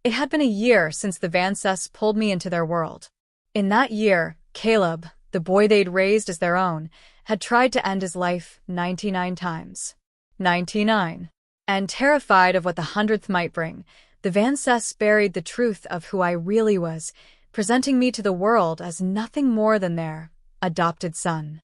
It had been a year since the Vances pulled me into their world. In that year, Caleb, the boy they'd raised as their own, had tried to end his life 99 times. 99. And terrified of what the 100th might bring, the Vances buried the truth of who I really was, presenting me to the world as nothing more than their adopted son.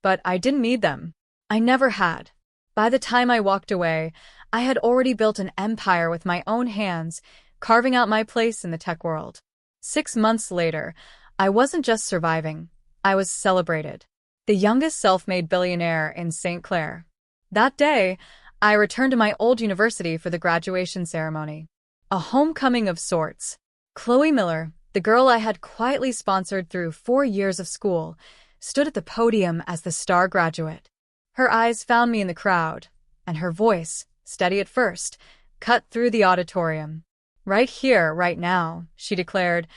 But I didn't need them. I never had. By the time I walked away, I had already built an empire with my own hands, carving out my place in the tech world. 6 months later, I wasn't just surviving, I was celebrated. The youngest self-made billionaire in St. Clair. That day, I returned to my old university for the graduation ceremony. A homecoming of sorts. Chloe Miller, the girl I had quietly sponsored through 4 years of school, stood at the podium as the star graduate. Her eyes found me in the crowd, and her voice, steady at first, cut through the auditorium. "Right here, right now," she declared,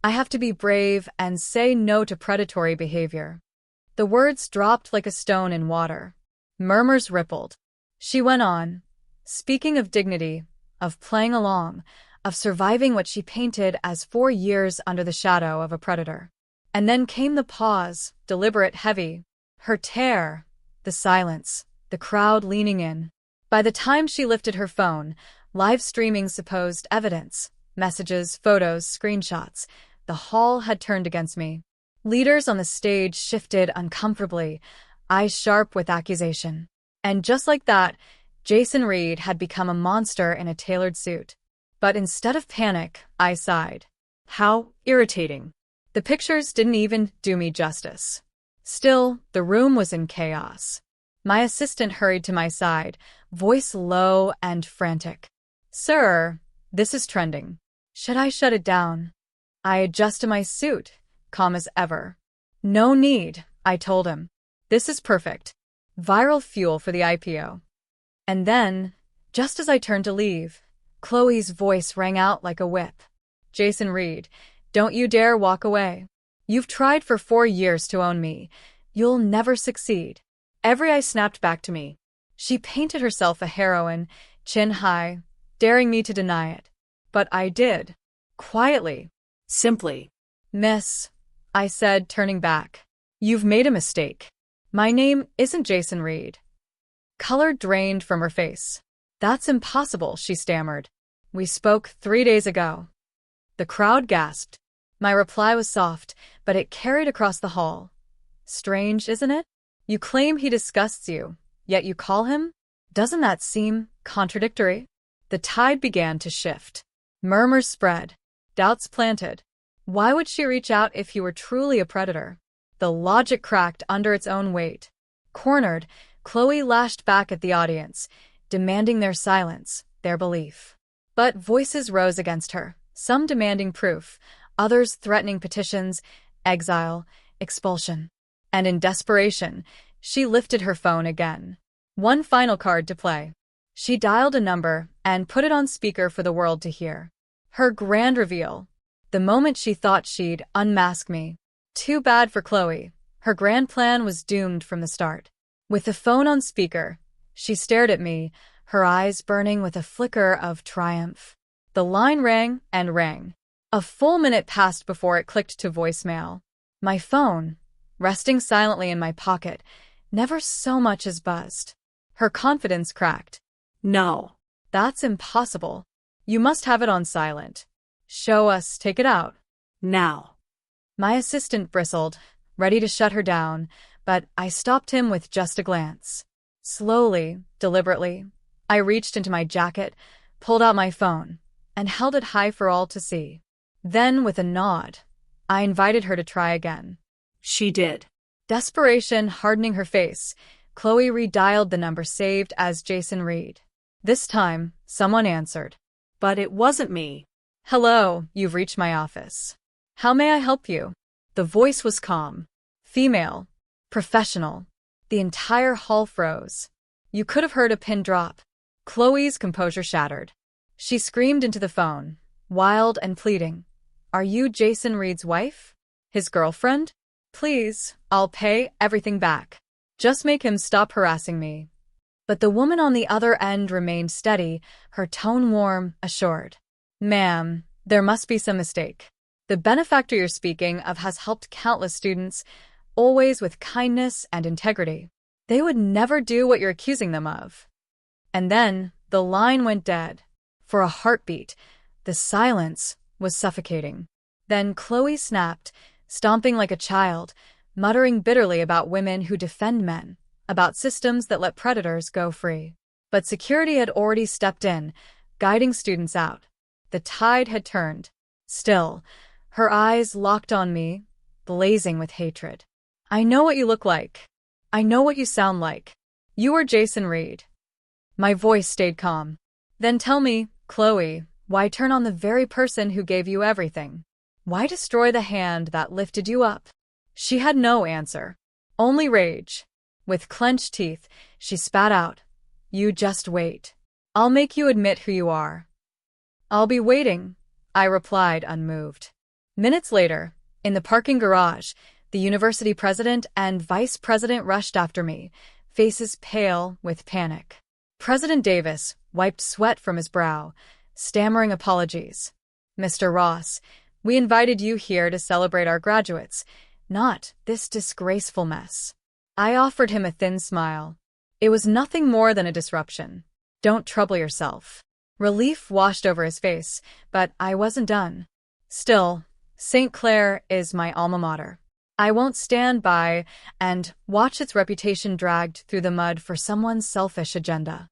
"I have to be brave and say no to predatory behavior." The words dropped like a stone in water. Murmurs rippled. She went on, speaking of dignity, of playing along, of surviving what she painted as 4 years under the shadow of a predator. And then came the pause, deliberate, heavy. Her tear, the silence, the crowd leaning in. By the time she lifted her phone, live streaming supposed evidence, messages, photos, screenshots, the hall had turned against me. Leaders on the stage shifted uncomfortably, eyes sharp with accusation. And just like that, Jason Reed had become a monster in a tailored suit. But instead of panic, I sighed. How irritating. The pictures didn't even do me justice. Still, the room was in chaos. My assistant hurried to my side, voice low and frantic. "Sir, this is trending. Should I shut it down?" I adjusted my suit, calm as ever. "No need," I told him. "This is perfect. Viral fuel for the IPO." And then, just as I turned to leave, Chloe's voice rang out like a whip. "Jason Reed, don't you dare walk away. You've tried for 4 years to own me. You'll never succeed." Every eye snapped back to me. She painted herself a heroine, chin high, daring me to deny it. But I did. Quietly. Simply. "Miss," I said, turning back. "You've made a mistake. My name isn't Jason Reed." Color drained from her face. "That's impossible," she stammered. "We spoke 3 days ago." The crowd gasped. My reply was soft, but it carried across the hall. "Strange, isn't it? You claim he disgusts you, yet you call him? Doesn't that seem contradictory?" The tide began to shift. Murmurs spread. Doubts planted. Why would she reach out if he were truly a predator? The logic cracked under its own weight. Cornered, Chloe lashed back at the audience, demanding their silence, their belief. But voices rose against her, some demanding proof, others threatening petitions, exile, expulsion. And in desperation, she lifted her phone again. One final card to play. She dialed a number and put it on speaker for the world to hear. Her grand reveal. The moment she thought she'd unmask me. Too bad for Chloe. Her grand plan was doomed from the start. With the phone on speaker, she stared at me, her eyes burning with a flicker of triumph. The line rang and rang. A full minute passed before it clicked to voicemail. My phone, resting silently in my pocket, never so much as buzzed. Her confidence cracked. "No. That's impossible. You must have it on silent. Show us, take it out. Now." My assistant bristled, ready to shut her down, but I stopped him with just a glance. Slowly, deliberately, I reached into my jacket, pulled out my phone, and held it high for all to see. Then, with a nod, I invited her to try again. She did. Desperation hardening her face, Chloe redialed the number saved as Jason Reed. This time, someone answered. But it wasn't me. "Hello, you've reached my office. How may I help you?" The voice was calm. Female. Professional. The entire hall froze. You could have heard a pin drop. Chloe's composure shattered. She screamed into the phone, wild and pleading. "Are you Jason Reed's wife? His girlfriend? Please, I'll pay everything back. Just make him stop harassing me." But the woman on the other end remained steady, her tone warm, assured. "Ma'am, There must be some mistake. The benefactor you're speaking of has helped countless students, always with kindness and integrity. They would never do what you're accusing them of. And then the line went dead. For a heartbeat, the silence was suffocating. Then Chloe snapped, stomping like a child, muttering bitterly about women who defend men, about systems that let predators go free. But security had already stepped in, guiding students out. The tide had turned. Still, her eyes locked on me, blazing with hatred. I know what you look like. I know what you sound like. You are Jason Reed. My voice stayed calm. Then tell me, Chloe, why turn on the very person who gave you everything? Why destroy the hand that lifted you up? She had no answer. Only rage. With clenched teeth, she spat out, "You just wait. I'll make you admit who you are." "I'll be waiting," I replied, unmoved. Minutes later, in the parking garage, the university president and vice president rushed after me, faces pale with panic. President Davis wiped sweat from his brow, stammering apologies. "Mr. Ross, we invited you here to celebrate our graduates, not this disgraceful mess." I offered him a thin smile. It was nothing more than a disruption. "Don't trouble yourself." Relief washed over his face, but I wasn't done. "Still, St. Clair is my alma mater. I won't stand by and watch its reputation dragged through the mud for someone's selfish agenda."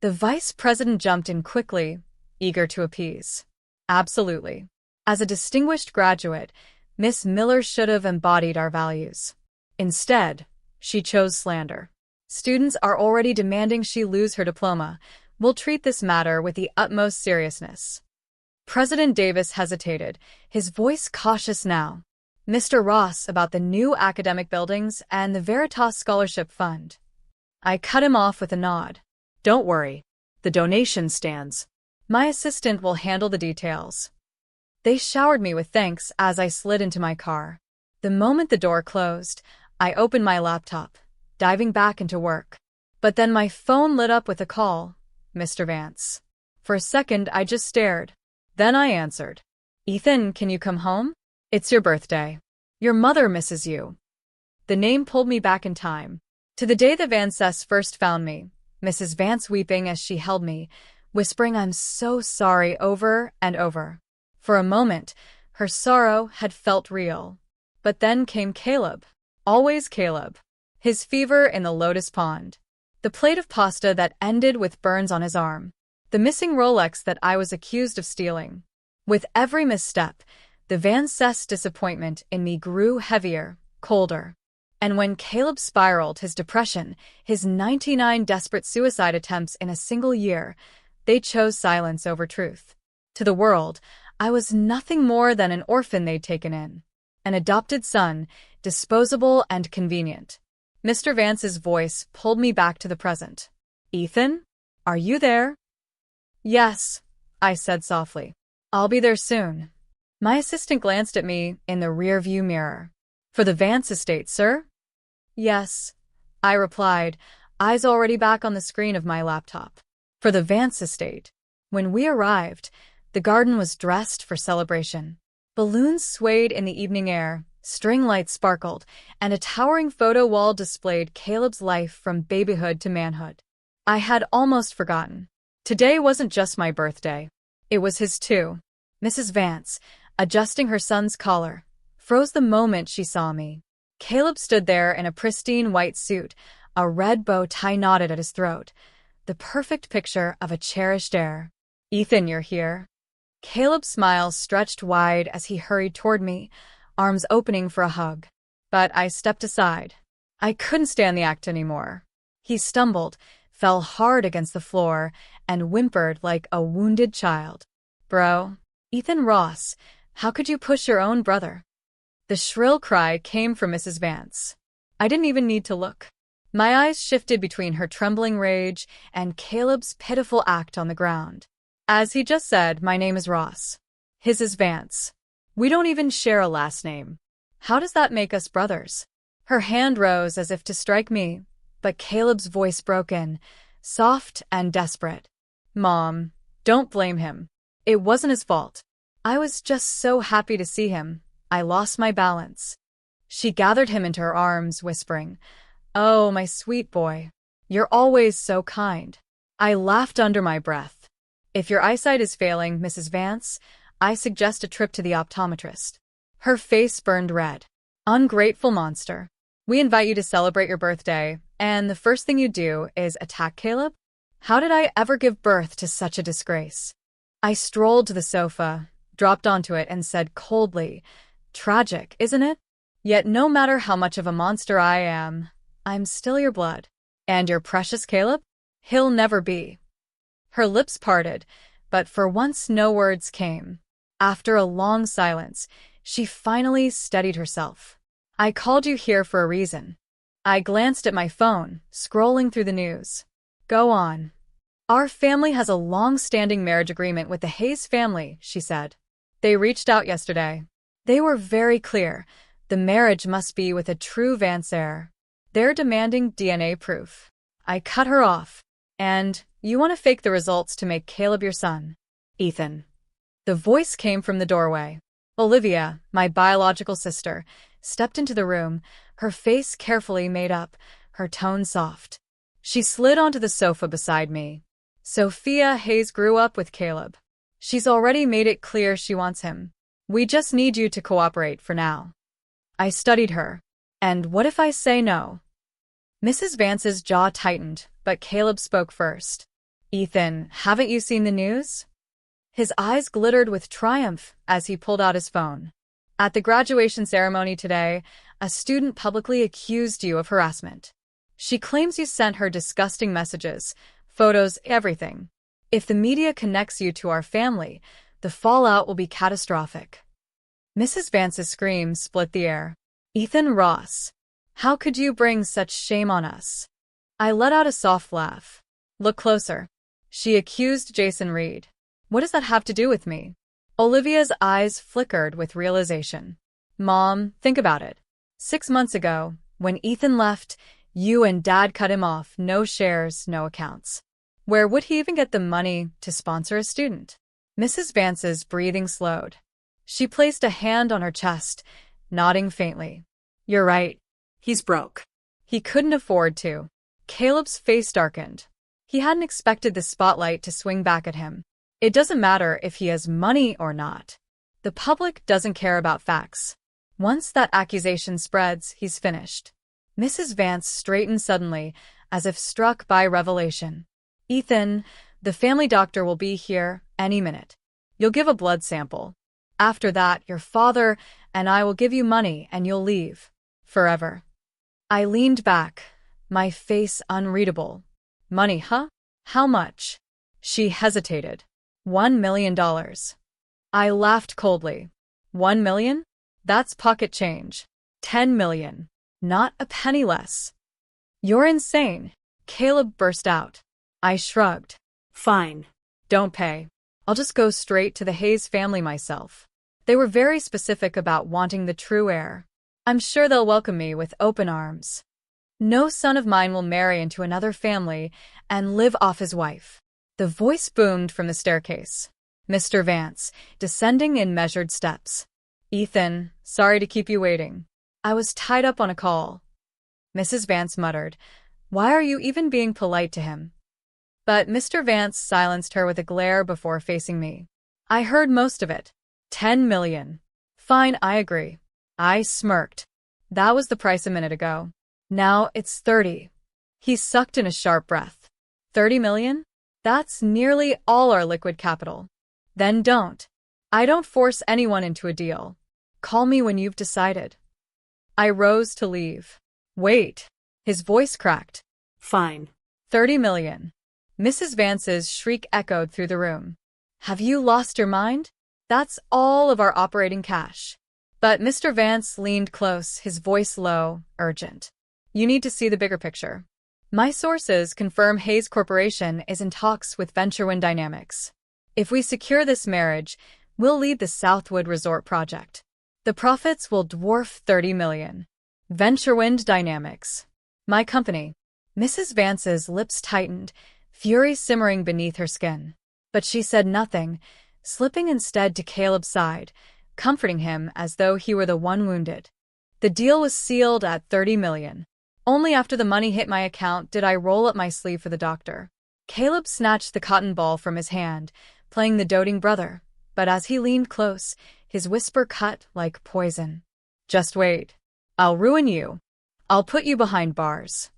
The vice president jumped in quickly, eager to appease. "Absolutely. As a distinguished graduate, Miss Miller should have embodied our values. Instead, she chose slander. Students are already demanding she lose her diploma. We'll treat this matter with the utmost seriousness." President Davis hesitated, his voice cautious now. "Mr. Ross, about the new academic buildings and the Veritas Scholarship Fund." I cut him off with a nod. "Don't worry. The donation stands. My assistant will handle the details." They showered me with thanks as I slid into my car. The moment the door closed, I opened my laptop, diving back into work. But then my phone lit up with a call. "Mr. Vance." For a second, I just stared. Then I answered. "Ethan, can you come home? It's your birthday. Your mother misses you." The name pulled me back in time, to the day the Vances first found me, Mrs. Vance weeping as she held me, whispering "I'm so sorry" over and over. For a moment, her sorrow had felt real. But then came Caleb. Always Caleb. His fever in the lotus pond. The plate of pasta that ended with burns on his arm. The missing Rolex that I was accused of stealing. With every misstep, the Vances disappointment in me grew heavier, colder. And when Caleb spiraled his depression, his 99 desperate suicide attempts in a single year, they chose silence over truth. To the world, I was nothing more than an orphan they'd taken in. An adopted son, disposable and convenient. Mr. Vance's voice pulled me back to the present. "Ethan? Are you there?" "Yes," I said softly. "I'll be there soon." My assistant glanced at me in the rearview mirror. "For the Vance estate, sir?" "Yes," I replied, eyes already back on the screen of my laptop. For the Vance estate. When we arrived, the garden was dressed for celebration. Balloons swayed in the evening air, string lights sparkled, and a towering photo wall displayed Caleb's life from babyhood to manhood. I had almost forgotten. Today wasn't just my birthday. It was his too. Mrs. Vance, adjusting her son's collar, froze the moment she saw me. Caleb stood there in a pristine white suit, a red bow tie knotted at his throat, the perfect picture of a cherished heir. "Ethan, you're here." Caleb's smile stretched wide as he hurried toward me, arms opening for a hug. But I stepped aside. I couldn't stand the act anymore. He stumbled, fell hard against the floor, and whimpered like a wounded child. "Bro, Ethan Ross, how could you push your own brother?" The shrill cry came from Mrs. Vance. I didn't even need to look. My eyes shifted between her trembling rage and Caleb's pitiful act on the ground. "As he just said, my name is Ross. His is Vance. We don't even share a last name. How does that make us brothers?" Her hand rose as if to strike me, but Caleb's voice broke in, soft and desperate. "Mom, don't blame him. It wasn't his fault. I was just so happy to see him. I lost my balance. She gathered him into her arms, whispering, "Oh, my sweet boy. You're always so kind." I laughed under my breath. "If your eyesight is failing, Mrs. Vance, I suggest a trip to the optometrist." Her face burned red. "Ungrateful monster. We invite you to celebrate your birthday, and the first thing you do is attack Caleb? How did I ever give birth to such a disgrace?" I strolled to the sofa, dropped onto it, and said coldly, "Tragic, isn't it? Yet no matter how much of a monster I am, I'm still your blood. And your precious Caleb? He'll never be." Her lips parted, but for once no words came. After a long silence, she finally steadied herself. "I called you here for a reason." I glanced at my phone, scrolling through the news. "Go on." "Our family has a long-standing marriage agreement with the Hayes family," she said. "They reached out yesterday. They were very clear. The marriage must be with a true Vances. They're demanding DNA proof." I cut her off. "And you want to fake the results to make Caleb your son?" "Ethan." The voice came from the doorway. Olivia, my biological sister, stepped into the room, her face carefully made up, her tone soft. She slid onto the sofa beside me. "Sophia Hayes grew up with Caleb. She's already made it clear she wants him. We just need you to cooperate for now." I studied her. "And what if I say no?" Mrs. Vance's jaw tightened, but Caleb spoke first. "Ethan, haven't you seen the news?" His eyes glittered with triumph as he pulled out his phone. "At the graduation ceremony today, a student publicly accused you of harassment. She claims you sent her disgusting messages, photos, everything. If the media connects you to our family, the fallout will be catastrophic." Mrs. Vance's screams split the air. "Ethan Ross, how could you bring such shame on us?" I let out a soft laugh. "Look closer. She accused Jason Reed. What does that have to do with me?" Olivia's eyes flickered with realization. "Mom, think about it. 6 months ago, when Ethan left, you and Dad cut him off, no shares, no accounts. Where would he even get the money to sponsor a student?" Mrs. Vance's breathing slowed. She placed a hand on her chest, nodding faintly. "You're right. He's broke. He couldn't afford to." Caleb's face darkened. He hadn't expected the spotlight to swing back at him. It doesn't matter if he has money or not. The public doesn't care about facts. Once that accusation spreads, he's finished. Mrs. Vance straightened suddenly, as if struck by revelation. "Ethan, the family doctor will be here any minute. You'll give a blood sample. After that, your father and I will give you money and you'll leave. Forever." I leaned back, my face unreadable. "Money, huh? How much?" She hesitated. $1 million. I laughed coldly. 1 million? That's pocket change. 10 million. Not a penny less. "You're insane," Caleb burst out. I shrugged. "Fine. Don't pay. I'll just go straight to the Hayes family myself. They were very specific about wanting the true heir. I'm sure they'll welcome me with open arms. No son of mine will marry into another family and live off his wife." The voice boomed from the staircase. Mr. Vance, descending in measured steps. "Ethan, sorry to keep you waiting. I was tied up on a call." Mrs. Vance muttered, "Why are you even being polite to him?" But Mr. Vance silenced her with a glare before facing me. "I heard most of it. 10 million. Fine, I agree." I smirked. "That was the price a minute ago. Now it's 30. He sucked in a sharp breath. 30 million? That's nearly all our liquid capital. Then don't. I don't force anyone into a deal. Call me when you've decided." I rose to leave. "Wait." His voice cracked. "Fine. 30 million. Mrs. Vance's shriek echoed through the room. "Have you lost your mind? That's all of our operating cash." But Mr. Vance leaned close, his voice low, urgent. "You need to see the bigger picture. My sources confirm Hayes Corporation is in talks with Venture Dynamics. If we secure this marriage, we'll lead the Southwood Resort project. The profits will dwarf 30 million. Venture Dynamics. My company." Mrs. Vance's lips tightened, fury simmering beneath her skin. But she said nothing, slipping instead to Caleb's side, comforting him as though he were the one wounded. The deal was sealed at $30 million. Only after the money hit my account did I roll up my sleeve for the doctor. Caleb snatched the cotton ball from his hand, playing the doting brother, but as he leaned close, his whisper cut like poison. "Just wait. I'll ruin you. I'll put you behind bars."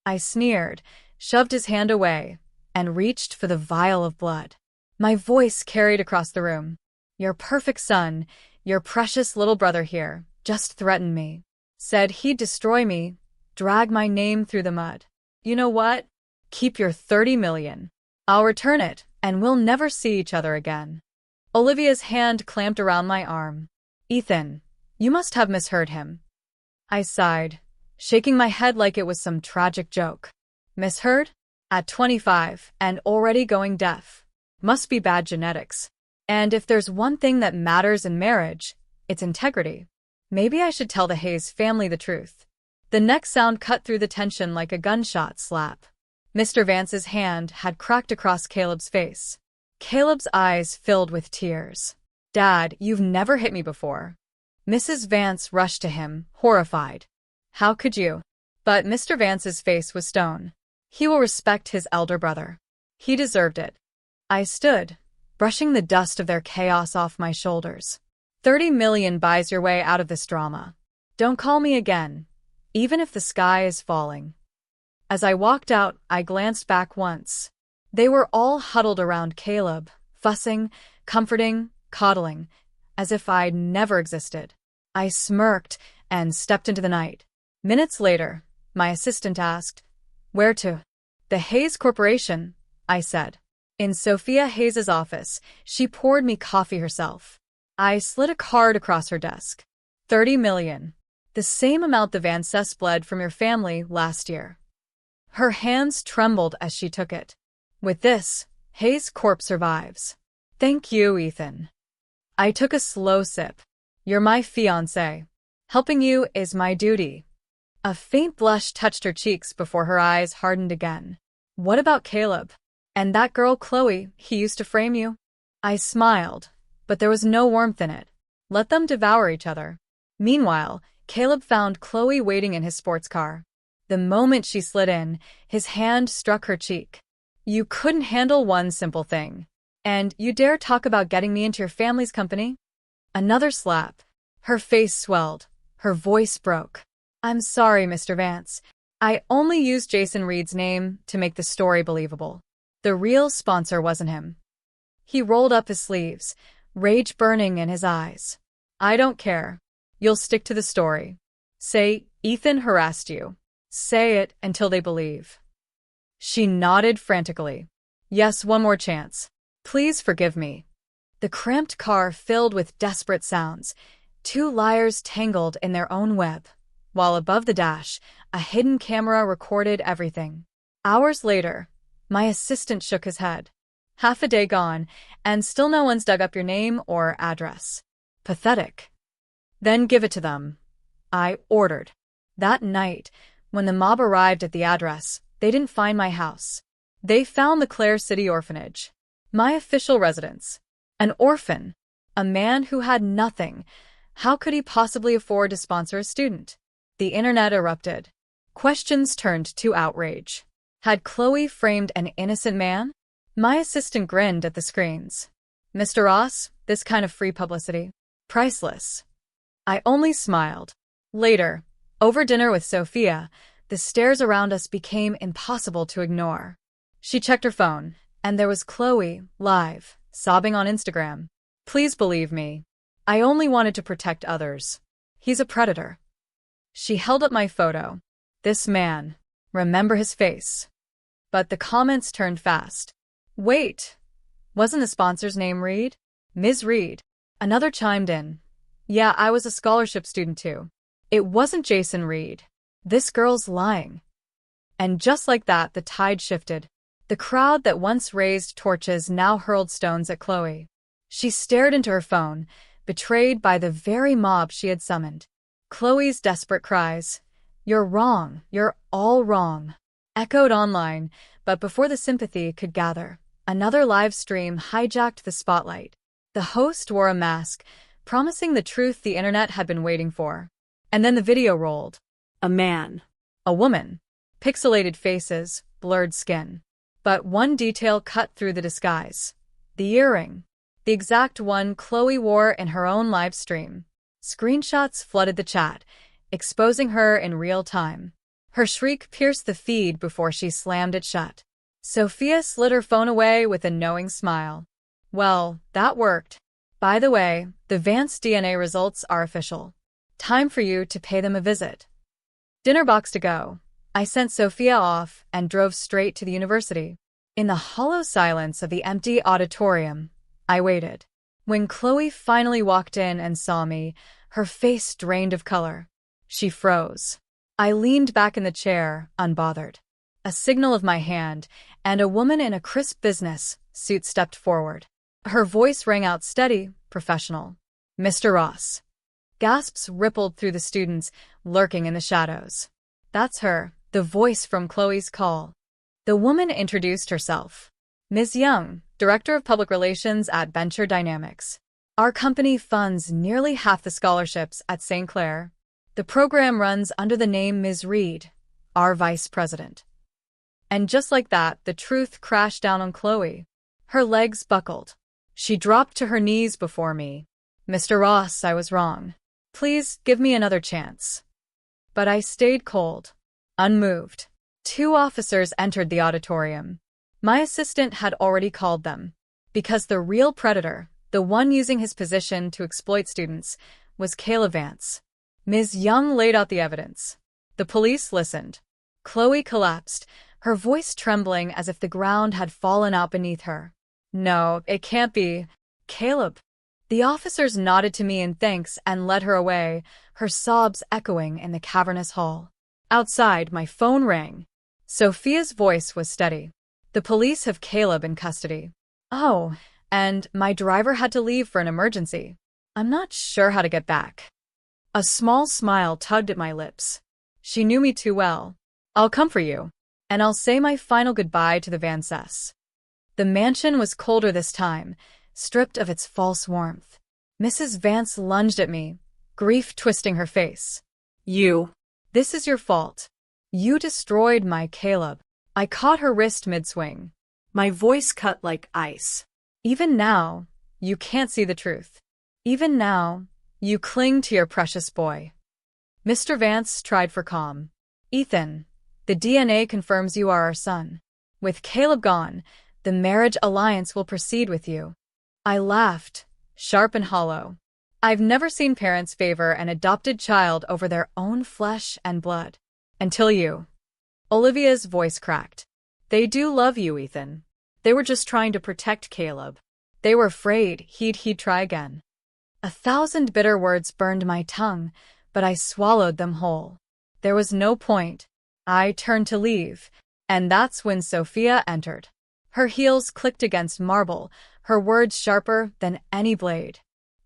I sneered, shoved his hand away, and reached for the vial of blood. My voice carried across the room. "Your perfect son, your precious little brother here, just threatened me. Said he'd destroy me, drag my name through the mud. You know what? Keep your $30 million. I'll return it, and we'll never see each other again." Olivia's hand clamped around my arm. "Ethan, you must have misheard him." I sighed, shaking my head like it was some tragic joke. Misheard? At 25, and already going deaf. Must be bad genetics. And if there's one thing that matters in marriage, it's integrity. Maybe I should tell the Hayes family the truth. The next sound cut through the tension like a gunshot slap. Mr. Vance's hand had cracked across Caleb's face. Caleb's eyes filled with tears. "Dad, you've never hit me before." Mrs. Vance rushed to him, horrified. "How could you?" But Mr. Vance's face was stone. He will respect his elder brother. He deserved it. I stood, brushing the dust of their chaos off my shoulders. $30 million buys your way out of this drama. Don't call me again, even if the sky is falling. As I walked out, I glanced back once. They were all huddled around Caleb, fussing, comforting, coddling, as if I'd never existed. I smirked and stepped into the night. Minutes later, my assistant asked, "Where to?" "The Hayes Corporation," I said. In Sophia Hayes's office, she poured me coffee herself. I slid a card across her desk. $30 million. The same amount the Vances bled from your family last year. Her hands trembled as she took it. "With this, Hayes Corp survives." "Thank you, Ethan." I took a slow sip. "You're my fiancé. Helping you is my duty." A faint blush touched her cheeks before her eyes hardened again. "What about Caleb? And that girl Chloe, he used to frame you?" I smiled, but there was no warmth in it. Let them devour each other. Meanwhile, Caleb found Chloe waiting in his sports car. The moment she slid in, his hand struck her cheek. "You couldn't handle one simple thing. And you dare talk about getting me into your family's company?" Another slap. Her face swelled. Her voice broke. "I'm sorry, Mr. Vance. I only used Jason Reed's name to make the story believable. The real sponsor wasn't him." He rolled up his sleeves, rage burning in his eyes. "I don't care. You'll stick to the story. Say Ethan harassed you. Say it until they believe." She nodded frantically. "Yes, one more chance. Please forgive me." The cramped car filled with desperate sounds, two liars tangled in their own web, while above the dash, a hidden camera recorded everything. Hours later, my assistant shook his head. "Half a day gone, and still no one's dug up your name or address. Pathetic." "Then give it to them," I ordered. That night, when the mob arrived at the address, they didn't find my house. They found the Clare City Orphanage, my official residence. An orphan, a man who had nothing. How could he possibly afford to sponsor a student? The internet erupted. Questions turned to outrage. Had Chloe framed an innocent man? My assistant grinned at the screens. "Mr. Ross, this kind of free publicity. Priceless." I only smiled. Later, over dinner with Sophia, the stares around us became impossible to ignore. She checked her phone, and there was Chloe, live, sobbing on Instagram. "Please believe me. I only wanted to protect others. He's a predator." She held up my photo. "This man. Remember his face." But the comments turned fast. "Wait. Wasn't the sponsor's name Reed? Ms. Reed." Another chimed in. "Yeah, I was a scholarship student too. It wasn't Jason Reed. This girl's lying." And just like that, the tide shifted. The crowd that once raised torches now hurled stones at Chloe. She stared into her phone, betrayed by the very mob she had summoned. Chloe's desperate cries, "You're wrong, you're all wrong," echoed online, but before the sympathy could gather, Another live stream hijacked the spotlight. The host wore a mask, promising the truth the internet had been waiting for. And then the video rolled. A man. A woman. Pixelated faces, blurred skin. But one detail cut through the disguise. The earring. The exact one Chloe wore in her own live stream. Screenshots flooded the chat, exposing her in real time. Her shriek pierced the feed before she slammed it shut. Sophia slid her phone away with a knowing smile. Well, that worked. By the way, the Vance DNA results are official. Time for you to pay them a visit. Dinner box to go. I sent Sophia off and drove straight to the university. In the hollow silence of the empty auditorium, I waited. When Chloe finally walked in and saw me, her face drained of color. She froze. I leaned back in the chair, unbothered. A signal of my hand, and a woman in a crisp business suit stepped forward. Her voice rang out steady, professional. Mr. Ross. Gasps rippled through the students, lurking in the shadows. That's her, the voice from Chloe's call. The woman introduced herself. Ms. Young, Director of Public Relations at Venture Dynamics. Our company funds nearly half the scholarships at St. Clair. The program runs under the name Ms. Reed, our Vice President. And just like that, the truth crashed down on Chloe. Her legs buckled. She dropped to her knees before me. Mr. Ross, I was wrong. Please give me another chance. But I stayed cold, unmoved. 2 officers entered the auditorium. My assistant had already called them. Because the real predator, the one using his position to exploit students, was Caleb Vance. Ms. Young laid out the evidence. The police listened. Chloe collapsed, her voice trembling as if the ground had fallen out beneath her. No, it can't be. Caleb. The officers nodded to me in thanks and led her away, her sobs echoing in the cavernous hall. Outside, my phone rang. Sophia's voice was steady. The police have Caleb in custody. Oh, and my driver had to leave for an emergency. I'm not sure how to get back. A small smile tugged at my lips. She knew me too well. I'll come for you. And I'll say my final goodbye to the Vances. The mansion was colder this time, stripped of its false warmth. Mrs. Vance lunged at me, grief twisting her face. You. This is your fault. You destroyed my Caleb. I caught her wrist mid-swing. My voice cut like ice. Even now, you can't see the truth. Even now, you cling to your precious boy. Mr. Vance tried for calm. Ethan, the DNA confirms you are our son. With Caleb gone, the marriage alliance will proceed with you. I laughed, sharp and hollow. I've never seen parents favor an adopted child over their own flesh and blood. Until you. Olivia's voice cracked. They do love you, Ethan. They were just trying to protect Caleb. They were afraid he'd try again. 1,000 bitter words burned my tongue, but I swallowed them whole. There was no point. I turned to leave, and that's when Sophia entered. Her heels clicked against marble, her words sharper than any blade.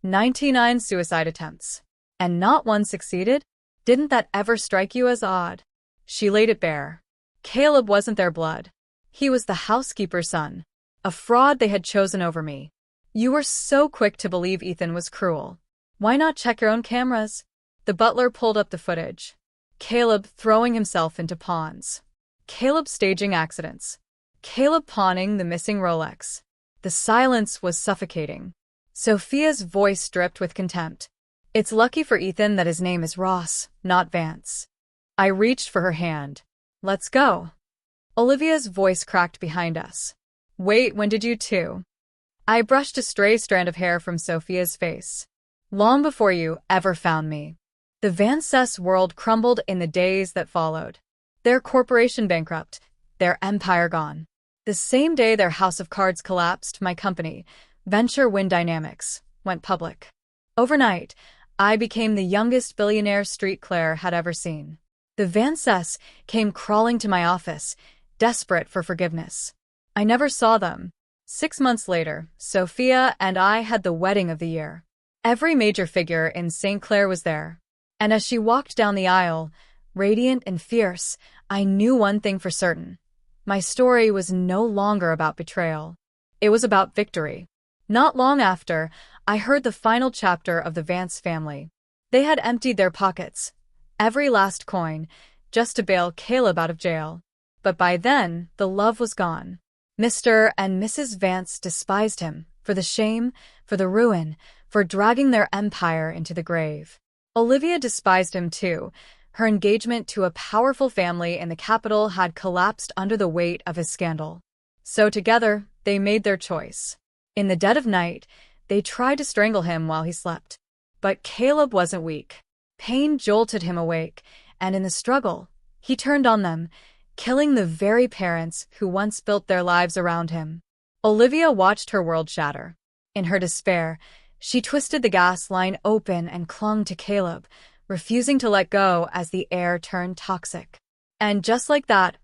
99 suicide attempts. And not one succeeded? Didn't that ever strike you as odd? She laid it bare. Caleb wasn't their blood. He was the housekeeper's son. A fraud they had chosen over me. You were so quick to believe Ethan was cruel. Why not check your own cameras? The butler pulled up the footage. Caleb throwing himself into pawns. Caleb staging accidents. Caleb pawning the missing Rolex. The silence was suffocating. Sophia's voice dripped with contempt. It's lucky for Ethan that his name is Ross, not Vance. I reached for her hand. Let's go. Olivia's voice cracked behind us. Wait, when did you two? I brushed a stray strand of hair from Sophia's face. Long before you ever found me. The Vances world crumbled in the days that followed. Their corporation bankrupt, their empire gone. The same day their house of cards collapsed, my company, Venture Dynamics, went public. Overnight, I became the youngest billionaire St. Clair had ever seen. The Vances came crawling to my office, desperate for forgiveness. I never saw them. 6 months later, Sophia and I had the wedding of the year. Every major figure in St. Clair was there. And as she walked down the aisle, radiant and fierce, I knew one thing for certain. My story was no longer about betrayal. It was about victory. Not long after, I heard the final chapter of the Vance family. They had emptied their pockets, every last coin, just to bail Caleb out of jail. But by then, the love was gone. Mr. and Mrs. Vance despised him for the shame, for the ruin, for dragging their empire into the grave. Olivia despised him too. Her engagement to a powerful family in the capital had collapsed under the weight of his scandal. So together, they made their choice. In the dead of night, they tried to strangle him while he slept. But Caleb wasn't weak. Pain jolted him awake, and in the struggle, he turned on them, killing the very parents who once built their lives around him. Olivia watched her world shatter. In her despair, she twisted the gas line open and clung to Caleb, refusing to let go as the air turned toxic. And just like that,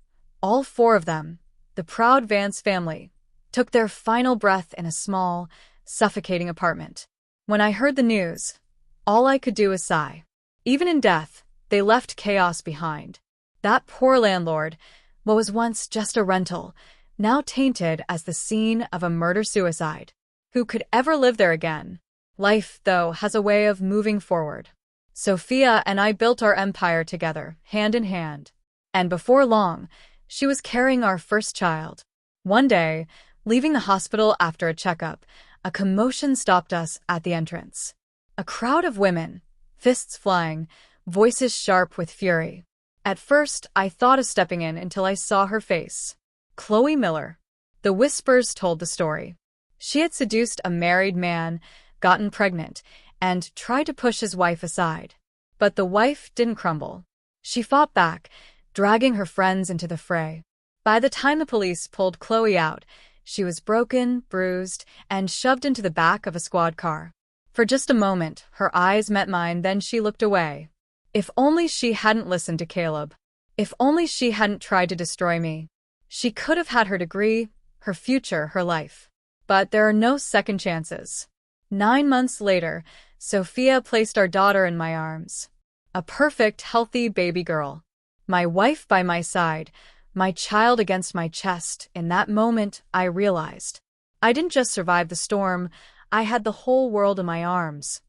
all four of them, the proud Vance family, took their final breath in a small, suffocating apartment. When I heard the news, all I could do was sigh. Even in death, they left chaos behind. That poor landlord, what was once just a rental, now tainted as the scene of a murder-suicide. Who could ever live there again? Life, though, has a way of moving forward. Sophia and I built our empire together, hand in hand. And before long, she was carrying our first child. One day, leaving the hospital after a checkup, a commotion stopped us at the entrance. A crowd of women, fists flying, voices sharp with fury. At first, I thought of stepping in until I saw her face. Chloe Miller. The whispers told the story. She had seduced a married man, gotten pregnant, and tried to push his wife aside. But the wife didn't crumble. She fought back, dragging her friends into the fray. By the time the police pulled Chloe out, she was broken, bruised, and shoved into the back of a squad car. For just a moment, her eyes met mine, then she looked away. If only she hadn't listened to Caleb. If only she hadn't tried to destroy me. She could have had her degree, her future, her life. But there are no second chances. 9 months later, Sophia placed our daughter in my arms. A perfect, healthy baby girl. My wife by my side, my child against my chest. In that moment, I realized I didn't just survive the storm, I had the whole world in my arms.